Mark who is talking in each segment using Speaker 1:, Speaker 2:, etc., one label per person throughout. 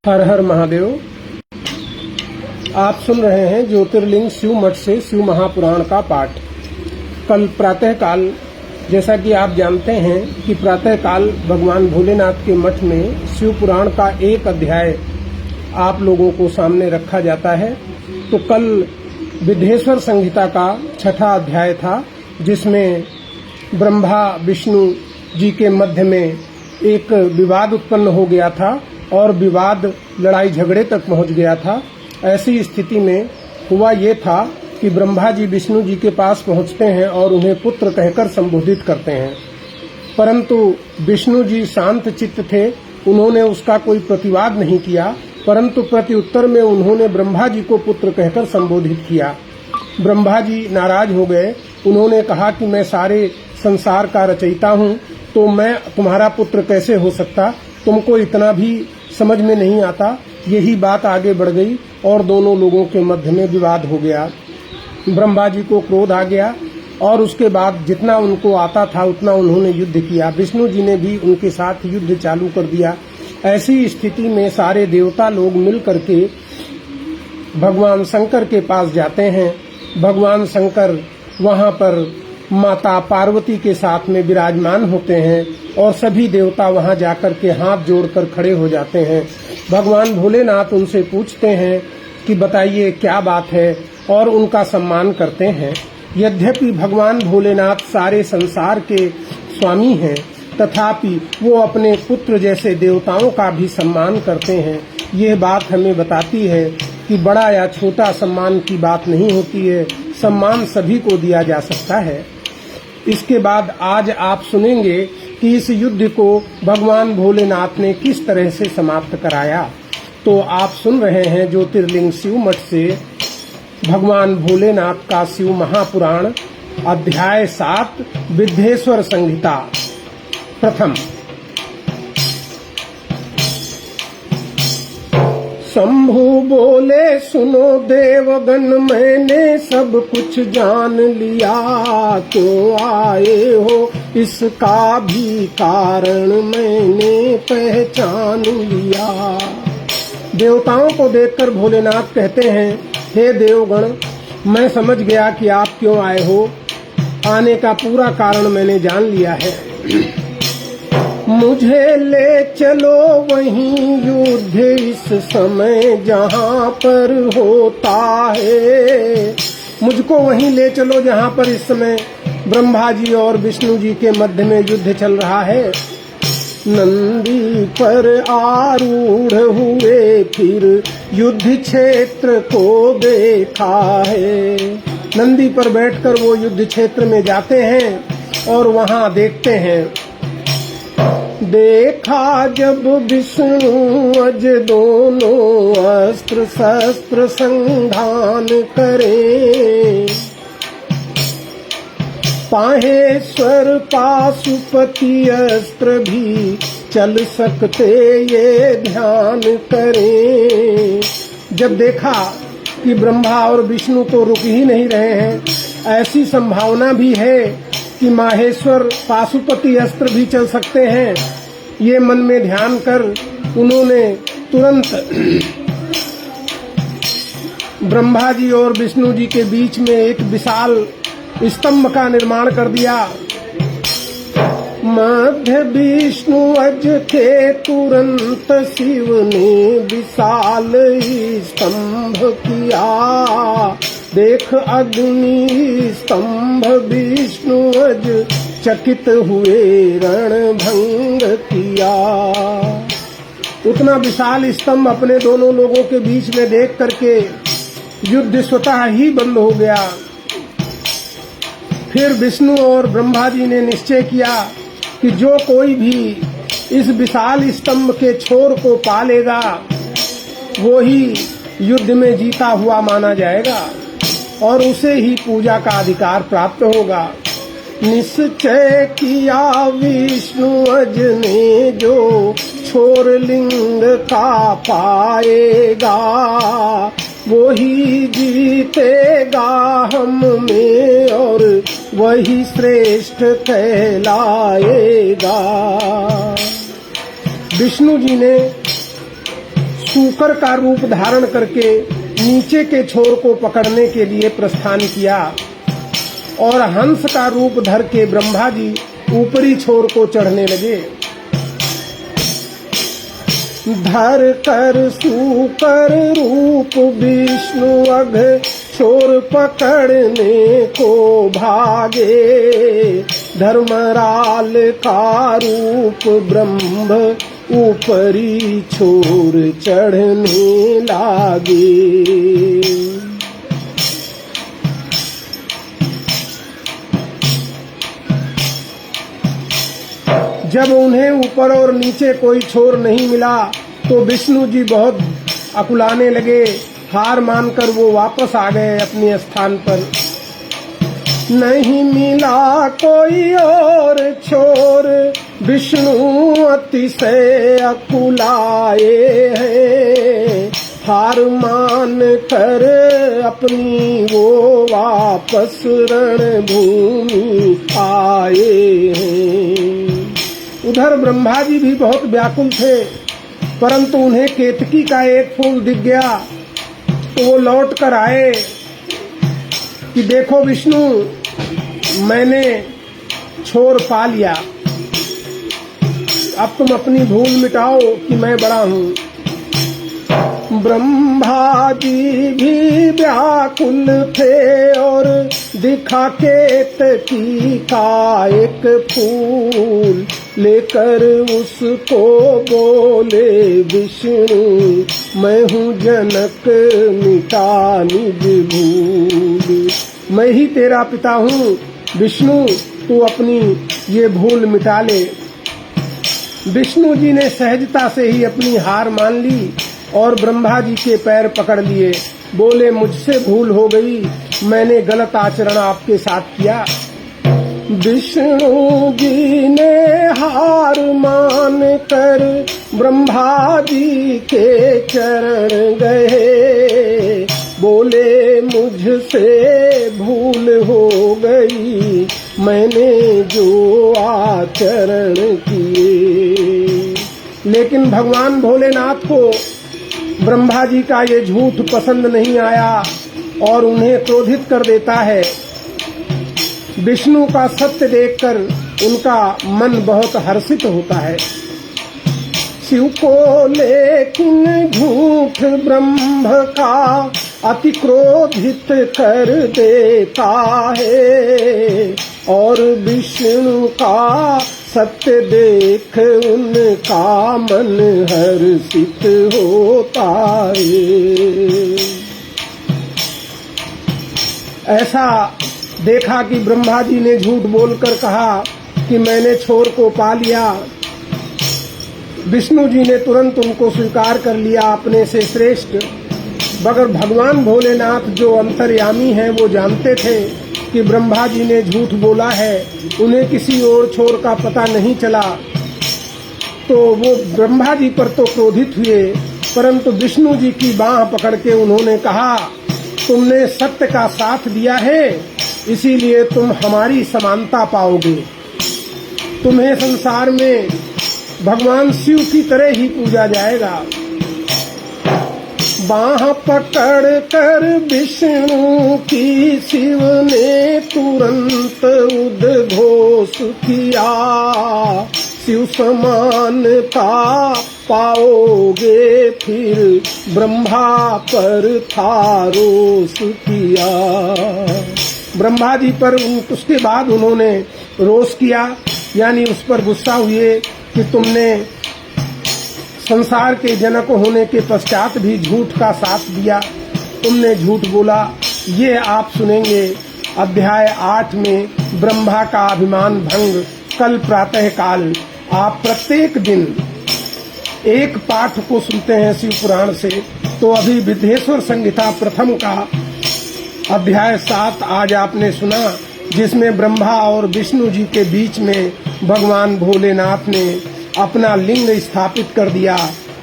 Speaker 1: हर हर महादेव। आप सुन रहे हैं ज्योतिर्लिंग शिव मठ से शिव महापुराण का पाठ। कल प्रातःकाल, जैसा कि आप जानते हैं कि प्रातःकाल भगवान भोलेनाथ के मठ में शिव पुराण का एक अध्याय आप लोगों को सामने रखा जाता है। तो कल विद्येश्वर संहिता का 6ठा अध्याय था, जिसमें ब्रह्मा विष्णु जी के मध्य में एक विवाद उत्पन्न हो गया था और विवाद लड़ाई झगड़े तक पहुंच गया था। ऐसी स्थिति में हुआ ये था कि ब्रह्मा जी विष्णु जी के पास पहुंचते हैं और उन्हें पुत्र कहकर संबोधित करते हैं, परंतु विष्णु जी शांत चित्त थे, उन्होंने उसका कोई प्रतिवाद नहीं किया, परंतु प्रत्युत्तर में उन्होंने ब्रह्मा जी को पुत्र कहकर संबोधित किया। ब्रह्मा जी नाराज हो गए, उन्होंने कहा कि मैं सारे संसार का रचयिता हूँ, तो मैं तुम्हारा पुत्र कैसे हो सकता, तुमको इतना भी समझ में नहीं आता। यही बात आगे बढ़ गई और दोनों लोगों के मध्य में विवाद हो गया। ब्रह्मा जी को क्रोध आ गया और उसके बाद जितना उनको आता था उतना उन्होंने युद्ध किया। विष्णु जी ने भी उनके साथ युद्ध चालू कर दिया। ऐसी स्थिति में सारे देवता लोग मिल करके भगवान शंकर के पास जाते हैं। भगवान शंकर वहां पर माता पार्वती के साथ में विराजमान होते हैं और सभी देवता वहां जाकर के हाथ जोड़कर खड़े हो जाते हैं। भगवान भोलेनाथ उनसे पूछते हैं कि बताइए क्या बात है, और उनका सम्मान करते हैं। यद्यपि भगवान भोलेनाथ सारे संसार के स्वामी हैं, तथापि वो अपने पुत्र जैसे देवताओं का भी सम्मान करते हैं। यह बात हमें बताती है कि बड़ा या छोटा सम्मान की बात नहीं होती है, सम्मान सभी को दिया जा सकता है। इसके बाद आज आप सुनेंगे कि इस युद्ध को भगवान भोलेनाथ ने किस तरह से समाप्त कराया। तो आप सुन रहे हैं ज्योतिर्लिंग शिव मठ से भगवान भोलेनाथ का शिव महापुराण, अध्याय 7, विद्येश्वर संहिता। प्रथम, शंभु बोले सुनो देवगण, मैंने सब कुछ जान लिया। क्यों आए हो इसका भी कारण मैंने पहचान लिया। देवताओं को देखकर भोलेनाथ कहते हैं, हे देवगण, मैं समझ गया कि आप क्यों आए हो। आने का पूरा कारण मैंने जान लिया है। मुझे ले चलो वहीं युद्ध इस समय जहाँ पर होता है। मुझको वहीं ले चलो जहाँ पर इस समय ब्रह्मा जी और विष्णु जी के मध्य में युद्ध चल रहा है। नंदी पर आरूढ़ हुए फिर युद्ध क्षेत्र को देखा है। नंदी पर बैठकर वो युद्ध क्षेत्र में जाते हैं और वहाँ देखते हैं। देखा जब विष्णु अज दोनों अस्त्र शस्त्र संधान करे। पाहेश्वर पाशुपति अस्त्र भी चल सकते ये ध्यान करें। जब देखा कि ब्रह्मा और विष्णु तो रुक ही नहीं रहे हैं, ऐसी संभावना भी है कि माहेश्वर पाशुपति अस्त्र भी चल सकते हैं, ये मन में ध्यान कर उन्होंने तुरंत ब्रह्मा जी और विष्णु जी के बीच में एक विशाल स्तंभ का निर्माण कर दिया। मध्य विष्णु अज के तुरंत शिव ने विशाल स्तंभ किया। देख अग्नि स्तंभ विष्णु अज चकित हुए रणभंग किया। उतना विशाल स्तंभ अपने दोनों लोगों के बीच में देख करके युद्ध स्वतः ही बंद हो गया। फिर विष्णु और ब्रह्मा जी ने निश्चय किया कि जो कोई भी इस विशाल स्तंभ के छोर को पा लेगा वो ही युद्ध में जीता हुआ माना जाएगा और उसे ही पूजा का अधिकार प्राप्त होगा। निश्चय किया विष्णु अज ने जो छोर लिंग का पाएगा। वही जीतेगा हम में और वही श्रेष्ठ कहलाएगा। विष्णु जी ने सूकर का रूप धारण करके नीचे के छोर को पकड़ने के लिए प्रस्थान किया और हंस का रूप धर के ब्रह्मा जी ऊपरी छोर को चढ़ने लगे। धर कर सूकर रूप विष्णु अघ छोर पकड़ने को भागे। धर्मराल का रूप ब्रह्म ऊपरी छोर चढ़ने लागे। जब उन्हें ऊपर और नीचे कोई छोर नहीं मिला तो विष्णु जी बहुत अकुलाने लगे। हार मानकर वो वापस आ गए अपने स्थान पर। नहीं मिला कोई और छोर विष्णु अतिशय अकुलाए हैं। हार मान कर अपनी वो वापस रणभूमि आए हैं। उधर ब्रह्मा जी भी बहुत व्याकुल थे, परंतु उन्हें केतकी का एक फूल दिख गया तो वो लौट कर आए कि देखो विष्णु, मैंने छोर पा लिया, अब तुम अपनी भूल मिटाओ कि मैं बड़ा हूँ। ब्रह्मा जी भी व्याकुल थे और दिखा केतकी का एक फूल लेकर उसको बोले विष्णु मैं हूँ जनक मिटा निज भूल। मैं ही तेरा पिता हूँ विष्णु, तू अपनी ये भूल मिटा ले। विष्णु जी ने सहजता से ही अपनी हार मान ली और ब्रह्मा जी के पैर पकड़ लिए। बोले मुझसे भूल हो गई, मैंने गलत आचरण आपके साथ किया। विष्णु जी ने हार मान कर ब्रह्मा जी के चरण गए। बोले मुझसे भूल हो गई, मैंने जो आचरण किए। लेकिन भगवान भोलेनाथ को ब्रह्मा जी का ये झूठ पसंद नहीं आया और उन्हें क्रोधित कर देता है। विष्णु का सत्य देखकर उनका मन बहुत हर्षित होता है। शिव को लेकिन झूठ ब्रह्म का अति क्रोधित कर देता है और विष्णु का सत्य देख उनका मन हर्षित होता है। ऐसा देखा कि ब्रह्मा जी ने झूठ बोलकर कहा कि मैंने छोर को पा लिया। विष्णु जी ने तुरंत उनको स्वीकार कर लिया अपने से श्रेष्ठ। मगर भगवान भोलेनाथ जो अंतर्यामी हैं वो जानते थे कि ब्रह्मा जी ने झूठ बोला है, उन्हें किसी और छोर का पता नहीं चला। तो वो ब्रह्मा जी पर तो क्रोधित हुए, परंतु विष्णु जी की बांह पकड़ के उन्होंने कहा तुमने सत्य का साथ दिया है, इसीलिए तुम हमारी समानता पाओगे। तुम्हें संसार में भगवान शिव की तरह ही पूजा जाएगा। बाह पकड़ कर विष्णु की शिव ने तुरंत उद्घोष किया, शिव समानता पाओगे फिर ब्रह्मा पर था रोष किया। ब्रह्मा जी पर उसके बाद उन्होंने रोष किया, यानी उस पर गुस्सा हुए कि तुमने संसार के जनक होने के पश्चात भी झूठ का साथ दिया, तुमने झूठ बोला। ये आप सुनेंगे अध्याय 8 में ब्रह्मा का अभिमान भंग। कल प्रातः काल आप प्रत्येक दिन एक पाठ को सुनते हैं शिव पुराण से, तो अभी विद्येश्वर संहिता प्रथम का अध्याय 7 आज आपने सुना, जिसमें ब्रह्मा और विष्णु जी के बीच में भगवान भोलेनाथ ने अपना लिंग स्थापित कर दिया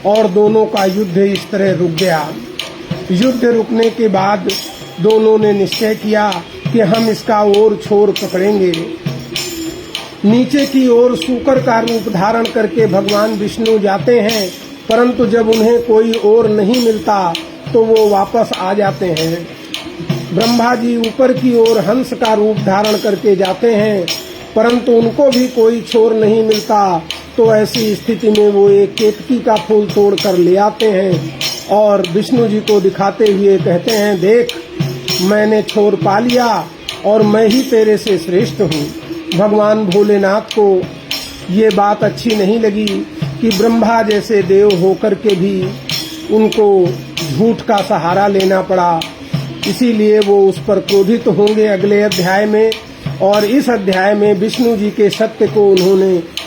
Speaker 1: और दोनों का युद्ध इस तरह रुक गया। युद्ध रुकने के बाद दोनों ने निश्चय किया कि हम इसका ओर छोर पकड़ेंगे। नीचे की ओर सूकर का रूप धारण करके भगवान विष्णु जाते हैं, परंतु जब उन्हें कोई ओर नहीं मिलता तो वो वापस आ जाते हैं। ब्रह्मा जी ऊपर की ओर हंस का रूप धारण करके जाते हैं, परंतु उनको भी कोई छोर नहीं मिलता, तो ऐसी स्थिति में वो एक केतकी का फूल तोड़ कर ले आते हैं और विष्णु जी को दिखाते हुए कहते हैं, देख मैंने छोर पा लिया और मैं ही तेरे से श्रेष्ठ हूँ। भगवान भोलेनाथ को ये बात अच्छी नहीं लगी कि ब्रह्मा जैसे देव होकर के भी उनको झूठ का सहारा लेना पड़ा, इसीलिए वो उस पर क्रोधित होंगे अगले अध्याय में। और इस अध्याय में विष्णु जी के सत्य को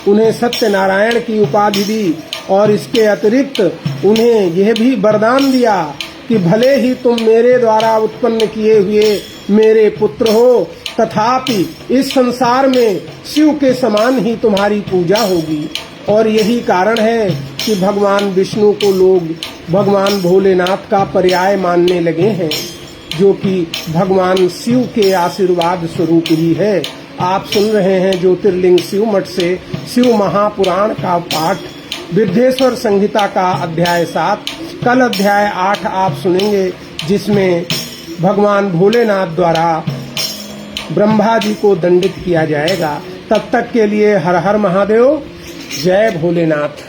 Speaker 1: उन्हें सत्यनारायण की उपाधि दी और इसके अतिरिक्त उन्हें यह भी वरदान दिया कि भले ही तुम मेरे द्वारा उत्पन्न किए हुए मेरे पुत्र हो, तथापि इस संसार में शिव के समान ही तुम्हारी पूजा होगी। और यही कारण है कि भगवान विष्णु को लोग भगवान भोलेनाथ का पर्याय मानने लगे हैं, जो कि भगवान शिव के आशीर्वाद स्वरूप ही है। आप सुन रहे हैं ज्योतिर्लिंग शिव मठ से शिव महापुराण का पाठ, विद्येश्वर संहिता का अध्याय 7। कल अध्याय 8 आप सुनेंगे, जिसमें भगवान भोलेनाथ द्वारा ब्रह्मा जी को दंडित किया जाएगा। तब तक के लिए हर हर महादेव, जय भोलेनाथ।